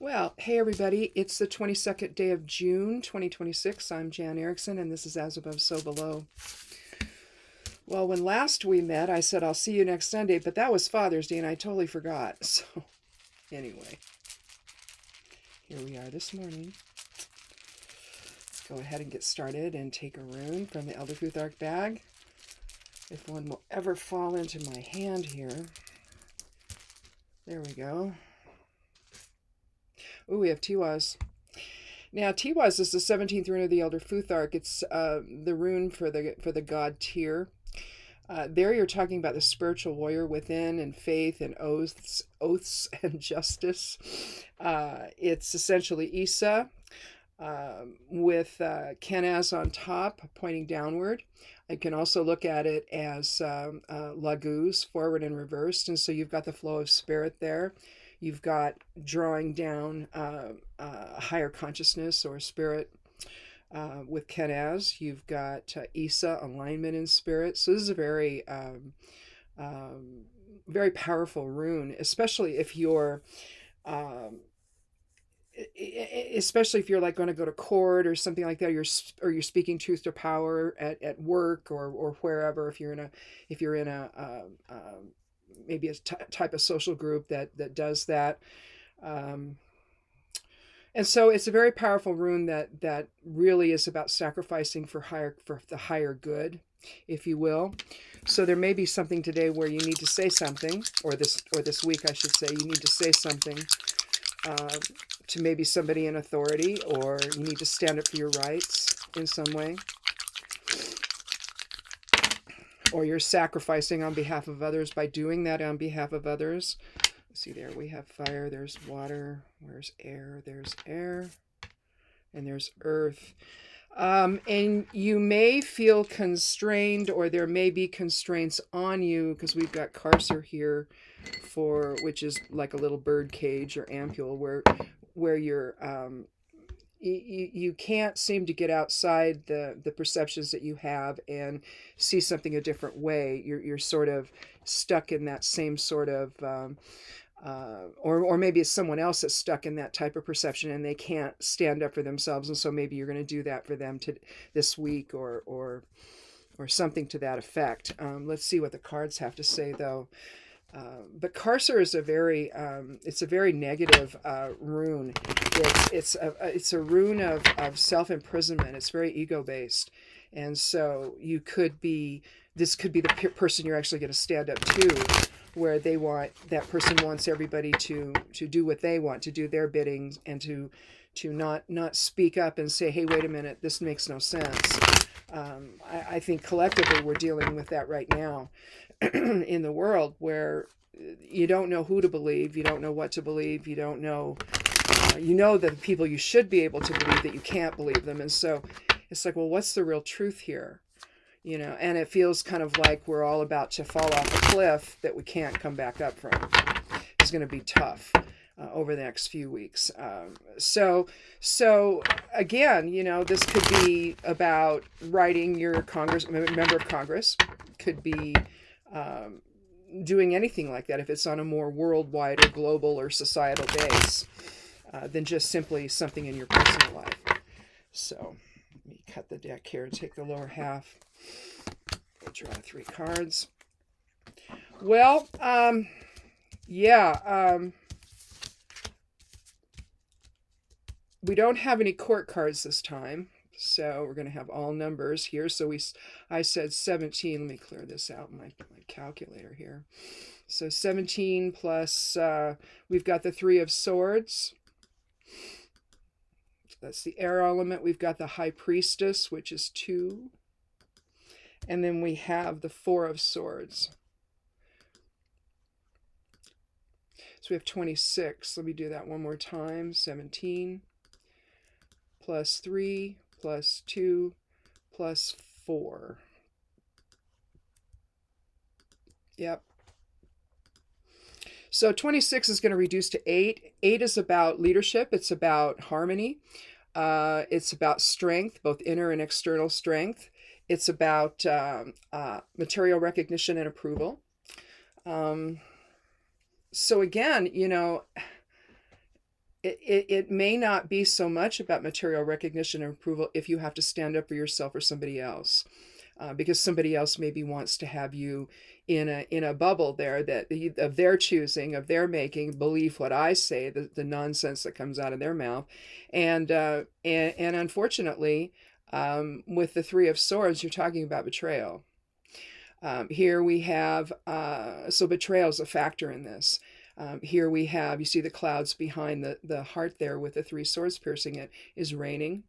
Well, hey everybody, it's the 22nd day of June 2026. I'm Jan Erickson and this is As Above, So Below. Well, when last we met, I said I'll see you next Sunday, but that was Father's Day and I totally forgot. So, anyway, here we are this morning. Let's go ahead and get started and take a rune from the Elder Futhark bag. If one will ever fall into my hand here. There we go. Oh, we have Tiwaz. Now, Tiwaz is the 17th rune of the Elder Futhark. It's the rune for the god Tyr. There you're talking about the spiritual warrior within and faith and oaths and justice. It's essentially Isa with Kenaz on top, pointing downward. I can also look at it as Laguz, forward and reversed. And so you've got the flow of spirit there. You've got drawing down higher consciousness or spirit with Kenaz. You've got Isa, alignment in spirit. So this is a very, very powerful rune, especially if you're like going to go to court or something like that, you're speaking truth to power at work or wherever. If you're in a maybe a type of social group that does that. And so it's a very powerful rune that really is about sacrificing for the higher good, if you will. So there may be something today where you need to say something, or this week I should say, you need to say something to maybe somebody in authority, or you need to stand up for your rights in some way. Or you're sacrificing on behalf of others by doing that on behalf of others. See there, we have fire, there's water, where's air? There's air, and there's earth. And you may feel constrained, or there may be constraints on you, because we've got Carcer here, which is like a little bird cage or ampule, where you're you can't seem to get outside the perceptions that you have and see something a different way. You're sort of stuck in that same sort of or maybe it's someone else that's stuck in that type of perception and they can't stand up for themselves, and so maybe you're going to do that for them this week or something to that effect. Let's see what the cards have to say though. But Carcer is a very negative rune. It's a rune of self-imprisonment. It's very ego-based, and so this could be the person you're actually going to stand up to, where that person wants everybody to do what they want, to do their bidding, and to not speak up and say, hey, wait a minute, this makes no sense. I think collectively we're dealing with that right now in the world, where you don't know who to believe, you don't know what to believe, you don't know, that the people you should be able to believe, that you can't believe them. And so it's like, well, what's the real truth here? And it feels kind of like we're all about to fall off a cliff that we can't come back up from. It's going to be tough over the next few weeks. So again, this could be about writing your member of Congress, could be doing anything like that if it's on a more worldwide or global or societal base than just simply something in your personal life. So let me cut the deck here and take the lower half. We'll draw 3 cards. Well, we don't have any court cards this time, so we're going to have all numbers here. So I said 17. Let me clear this out in my calculator here. So 17 plus, we've got the 3 of swords. That's the air element. We've got the high priestess, which is 2. And then we have the 4 of swords. So we have 26. Let me do that one more time. 17 plus 3 plus 2 plus 4. Yep. So 26 is going to reduce to 8. 8 is about leadership. It's about harmony. It's about strength, both inner and external strength. It's about material recognition and approval. So again, it may not be so much about material recognition and approval if you have to stand up for yourself or somebody else, because somebody else maybe wants to have you in a bubble there that of their choosing, of their making, believe what I say, the nonsense that comes out of their mouth, and unfortunately, with the Three of Swords, you're talking about betrayal. Here we have, so betrayal is a factor in this. Here we have, you see the clouds behind the heart there with the three swords piercing it, is raining.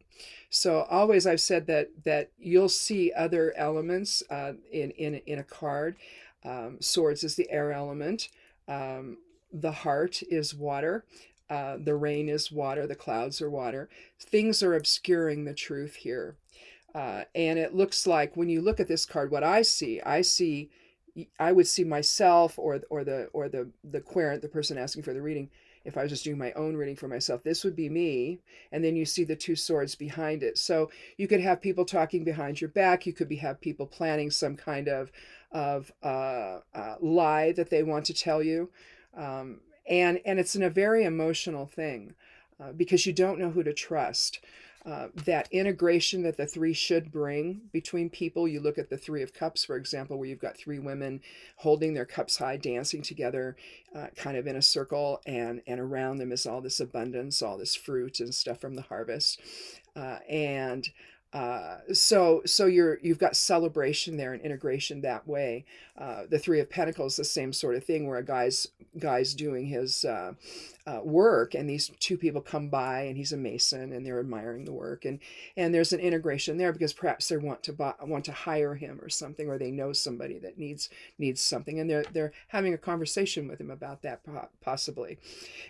So always I've said that you'll see other elements in a card. Swords is the air element. The heart is water. The rain is water. The clouds are water. Things are obscuring the truth here. And it looks like when you look at this card, what I would see myself or the querent, the person asking for the reading. If I was just doing my own reading for myself, this would be me. And then you see the two swords behind it. So you could have people talking behind your back. You could have people planning some kind of lie that they want to tell you. And it's a very emotional thing because you don't know who to trust. That integration that the three should bring between people. You look at the Three of Cups, for example, where you've got three women holding their cups high, dancing together, kind of in a circle, and around them is all this abundance, all this fruit and stuff from the harvest. So you've got celebration there and integration that way. The Three of Pentacles, the same sort of thing, where a guy's doing his work, and these two people come by, and he's a mason, and they're admiring the work, and there's an integration there because perhaps they want to hire him or something, or they know somebody that needs something, and they're having a conversation with him about that possibly,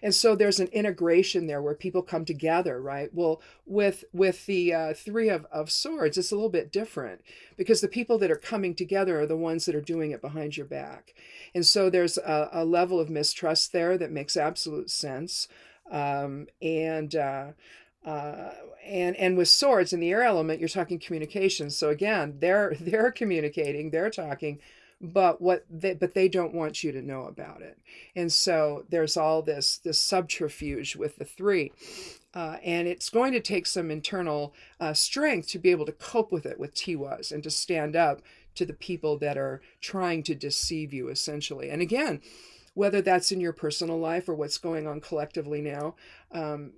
and so there's an integration there where people come together, right? Well, with the Three of Swords, it's a little bit different because the people that are coming together are the ones that are doing it behind your back, and so there's a level of mistrust there that makes absolute sense. And with swords in the air element, you're talking communication. So again, they're communicating, they're talking, but they don't want you to know about it. And so there's all this subterfuge with the three. And it's going to take some internal strength to be able to cope with it with Tiwas and to stand up to the people that are trying to deceive you, essentially. And again, whether that's in your personal life or what's going on collectively now,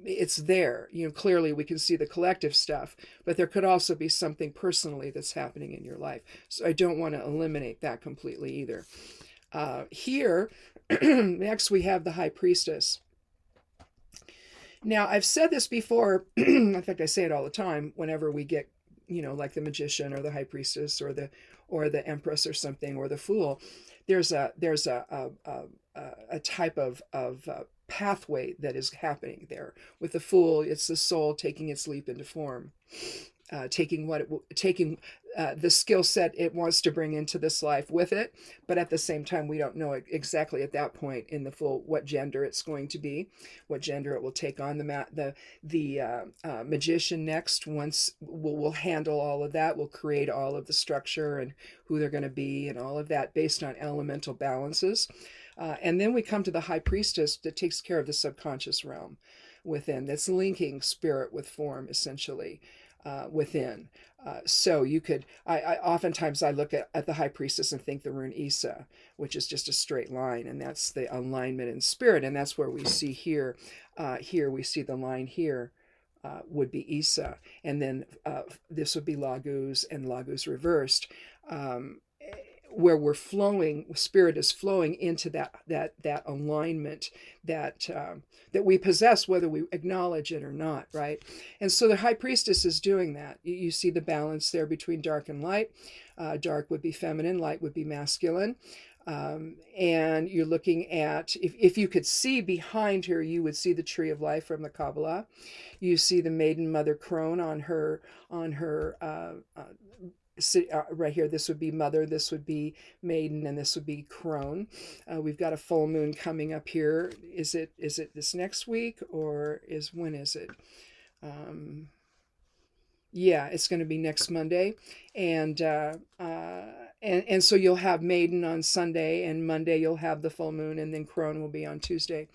it's there. Clearly we can see the collective stuff, but there could also be something personally that's happening in your life. So I don't want to eliminate that completely either. Here, next we have the High Priestess. Now, I've said this before. In fact, I say it all the time whenever we get, like the Magician or the High Priestess or the Empress or something, or the Fool. There's a type of pathway that is happening there. With the Fool, it's the soul taking its leap into form, taking the skill set it wants to bring into this life with it, but at the same time, we don't know exactly at that point in the Fool what gender it's going to be, what gender it will take on. The Magician next, once will handle all of that, will create all of the structure and who they're going to be and all of that based on elemental balances. And then we come to the High Priestess that takes care of the subconscious realm within, that's linking spirit with form, essentially, within. So you could, I oftentimes I look at the High Priestess and think the rune Isa, which is just a straight line, and that's the alignment in spirit, and that's where we see here. Here we see the line here would be Isa, and then this would be Laguz, and Laguz reversed. Where we're flowing, spirit is flowing into that alignment that we possess, whether we acknowledge it or not, right? And so the High Priestess is doing that. You see the balance there between dark and light. Dark would be feminine, light would be masculine. And you're looking at, if you could see behind her, you would see the tree of life from the Kabbalah. You see the maiden mother crone on her right here. This would be mother, this would be maiden, and this would be crone. We've got a full moon coming up here. Is it this next week, or when is it? Yeah, it's going to be next Monday, and so you'll have maiden on Sunday, and Monday you'll have the full moon, and then crone will be on Tuesday.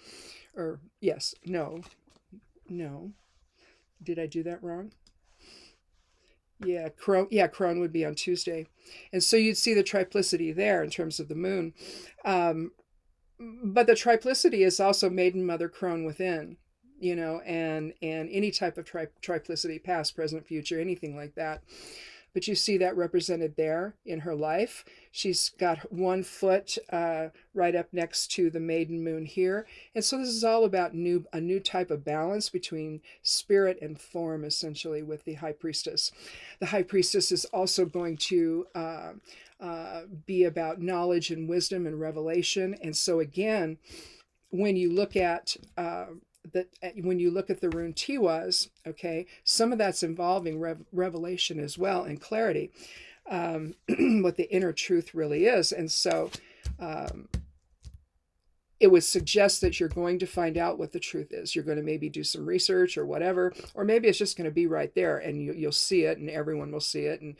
Or yes, no. No. Did I do that wrong? Yeah, Crone would be on Tuesday. And so you'd see the triplicity there in terms of the moon. Um, but the triplicity is also maiden, mother, crone within, and any type of triplicity, past, present, future, anything like that. But you see that represented there in her life. She's got 1 foot right up next to the maiden moon here. And so this is all about a new type of balance between spirit and form, essentially, with the high priestess. The high priestess is also going to be about knowledge and wisdom and revelation. And so again, when you look at when you look at the rune Tiwaz, okay, some of that's involving revelation as well and clarity, what the inner truth really is. And so it would suggest that you're going to find out what the truth is. You're going to maybe do some research or whatever, or maybe it's just going to be right there and you'll see it and everyone will see it. And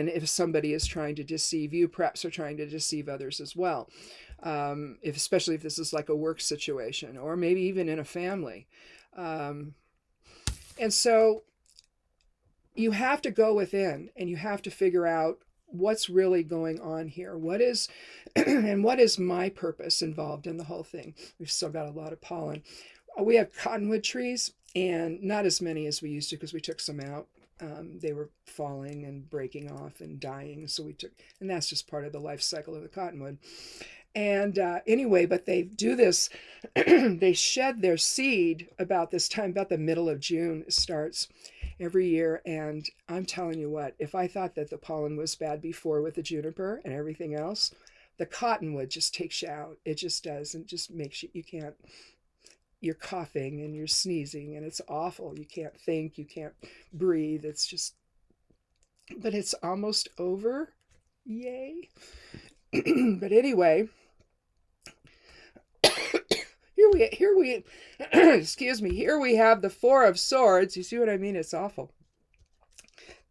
if somebody is trying to deceive you, perhaps they're trying to deceive others as well. Especially if this is like a work situation or maybe even in a family. And so you have to go within and you have to figure out what's really going on here. What is and what is my purpose involved in the whole thing? We've still got a lot of pollen. We have cottonwood trees, and not as many as we used to because we took some out. They were falling and breaking off and dying, so and that's just part of the life cycle of the cottonwood. And anyway, but they do this, they shed their seed about this time, about the middle of June, it starts every year. And I'm telling you what, if I thought that the pollen was bad before with the juniper and everything else, the cottonwood just takes you out. It just does, and just makes you can't, you're coughing and you're sneezing and it's awful. You can't think, you can't breathe. It's just, but it's almost over. Yay. But anyway, here we excuse me, here we have the Four of Swords. You see what I mean? It's awful.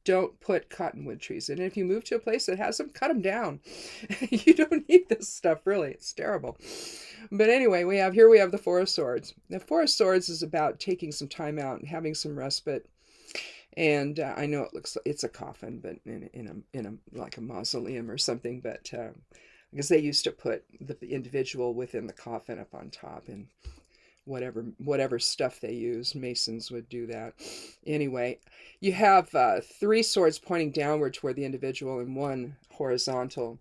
Don't put cottonwood trees in. And if you move to a place that has them, cut them down. You don't need this stuff, really. It's terrible. But anyway, we have the Four of Swords. The Four of Swords is about taking some time out and having some respite. And I know it's a coffin, but in a like a mausoleum or something. But because they used to put the individual within the coffin up on top, and whatever stuff they use, masons would do that. Anyway, you have 3 swords pointing downward toward the individual and 1 horizontal.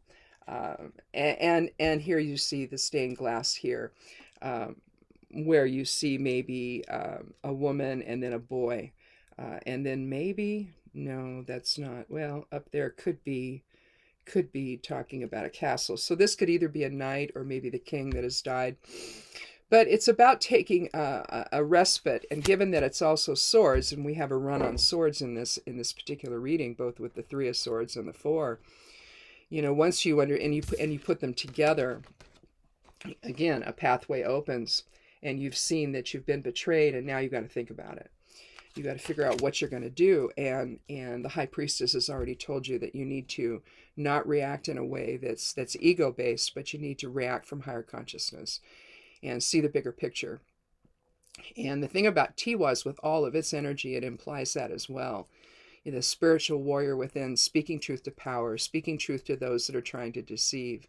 And here you see the stained glass here, where you see maybe a woman and then a boy. And then maybe, no, that's not, well, up there could be talking about a castle. So this could either be a knight or maybe the king that has died. But it's about taking a respite, and given that it's also swords, and we have a run on swords in this particular reading, both with the 3 of Swords and the 4. Once you and you put them together, again, a pathway opens, and you've seen that you've been betrayed, and now you've got to think about it. You got to figure out what you're going to do, and the high priestess has already told you that you need to not react in a way that's ego based, but you need to react from higher consciousness and see the bigger picture. And the thing about Tiwaz, with all of its energy, it implies that as well. The spiritual warrior within, speaking truth to power, speaking truth to those that are trying to deceive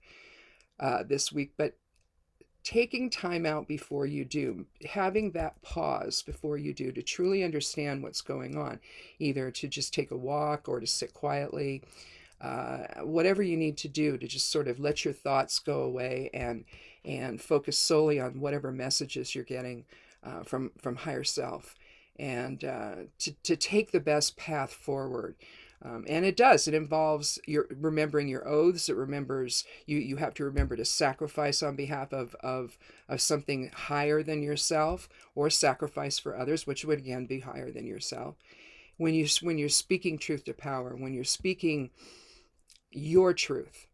this week, but taking time out before you do, having that pause before you do to truly understand what's going on, either to just take a walk or to sit quietly, whatever you need to do to just sort of let your thoughts go away and focus solely on whatever messages you're getting from higher self, and to take the best path forward. And it involves remembering your oaths. It remembers you have to remember to sacrifice on behalf of something higher than yourself, or sacrifice for others, which would again be higher than yourself. When you're speaking truth to power, when you're speaking your truth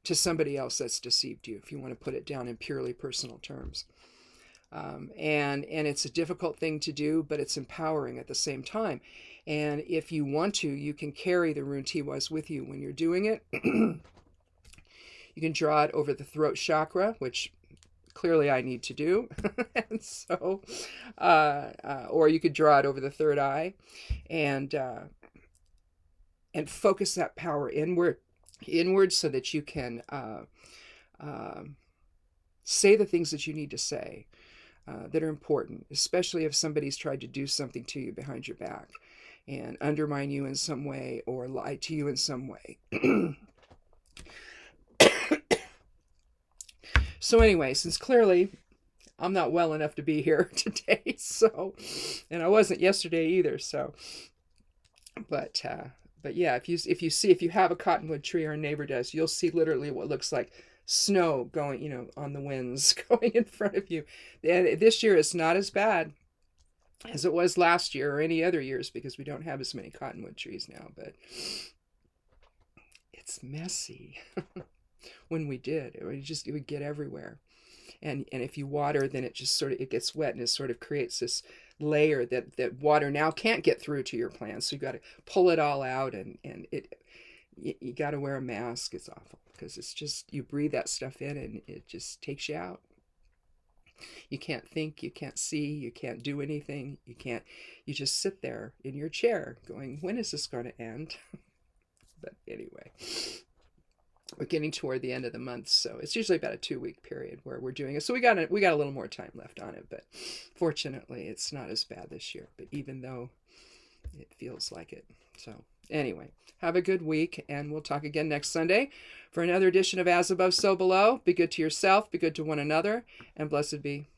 to somebody else that's deceived you, if you want to put it down in purely personal terms. And it's a difficult thing to do, but it's empowering at the same time. And if you want to, you can carry the rune Tiwaz with you when you're doing it. You can draw it over the throat chakra, which clearly I need to do. And so, or you could draw it over the third eye, and focus that power inward, so that you can say the things that you need to say, that are important, especially if somebody's tried to do something to you behind your back and undermine you in some way or lie to you in some way. So anyway, since clearly I'm not well enough to be here today, so, and I wasn't yesterday either, so, but yeah, if you have a cottonwood tree, or a neighbor does, you'll see literally what looks like snow going, on the winds going in front of you. And this year it's not as bad as it was last year or any other years, because we don't have as many cottonwood trees now, but it's messy. When we did, it would get everywhere. And if you water, then it just sort of, it gets wet, and it sort of creates this layer that water now can't get through to your plants. So you got to pull it all out, and you got to wear a mask. It's awful, because it's just, you breathe that stuff in and it just takes you out. You can't think, you can't see, you can't do anything. You just sit there in your chair going, when is this going to end? But anyway, we're getting toward the end of the month, so it's usually about a 2-week period where we're doing it. So we got a little more time left on it, but fortunately it's not as bad this year, but even though it feels like it. So anyway, have a good week, and we'll talk again next Sunday for another edition of As Above, So Below. Be good to yourself, be good to one another, and blessed be